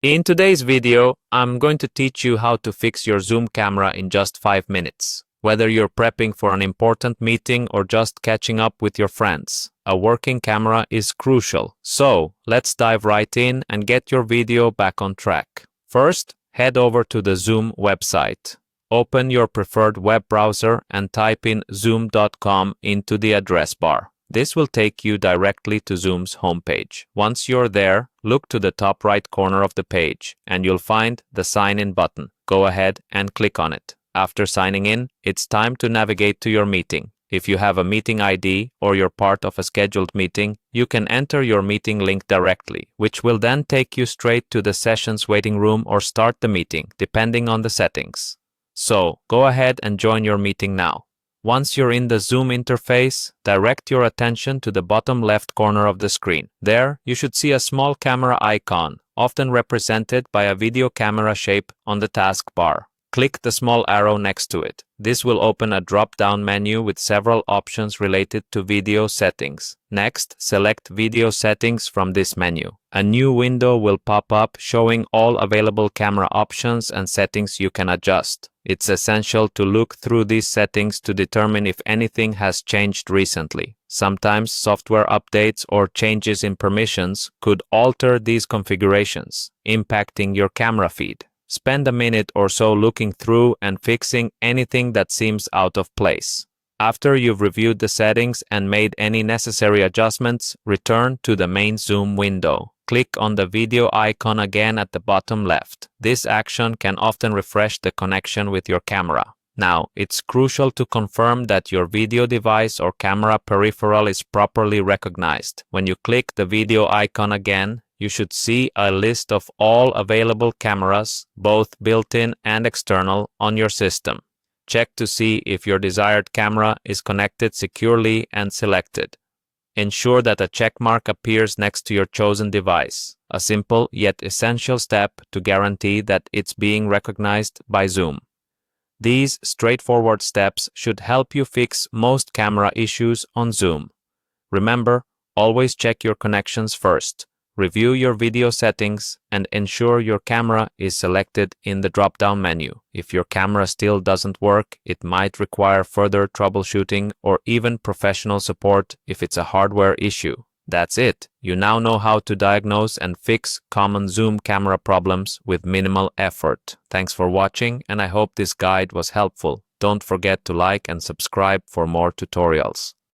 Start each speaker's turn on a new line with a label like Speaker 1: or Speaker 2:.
Speaker 1: In today's video, I'm going to teach you how to fix your Zoom camera in just 5 minutes. Whether you're prepping for an important meeting or just catching up with your friends, a working camera is crucial. So, let's dive right in and get your video back on track. First, head over to the Zoom website. Open your preferred web browser and type in zoom.com into the address bar. This will take you directly to Zoom's homepage. Once you're there, look to the top right corner of the page and you'll find the Sign In button. Go ahead and click on it. After signing in, it's time to navigate to your meeting. If you have a meeting ID or you're part of a scheduled meeting, you can enter your meeting link directly, which will then take you straight to the session's waiting room or start the meeting, depending on the settings. So, go ahead and join your meeting now. Once you're in the Zoom interface, direct your attention to the bottom left corner of the screen. There, you should see a small camera icon, often represented by a video camera shape on the taskbar. Click the small arrow next to it. This will open a drop-down menu with several options related to video settings. Next, select Video Settings from this menu. A new window will pop up showing all available camera options and settings you can adjust. It's essential to look through these settings to determine if anything has changed recently. Sometimes software updates or changes in permissions could alter these configurations, impacting your camera feed. Spend a minute or so looking through and fixing anything that seems out of place. After you've reviewed the settings and made any necessary adjustments, return to the main Zoom window. Click on the video icon again at the bottom left. This action can often refresh the connection with your camera. Now, it's crucial to confirm that your video device or camera peripheral is properly recognized. When you click the video icon again, you should see a list of all available cameras, both built-in and external, on your system. Check to see if your desired camera is connected securely and selected. Ensure that a check mark appears next to your chosen device, a simple yet essential step to guarantee that it's being recognized by Zoom. These straightforward steps should help you fix most camera issues on Zoom. Remember, always check your connections first. Review your video settings and ensure your camera is selected in the drop-down menu. If your camera still doesn't work, it might require further troubleshooting or even professional support if it's a hardware issue. That's it. You now know how to diagnose and fix common Zoom camera problems with minimal effort. Thanks for watching, and I hope this guide was helpful. Don't forget to like and subscribe for more tutorials.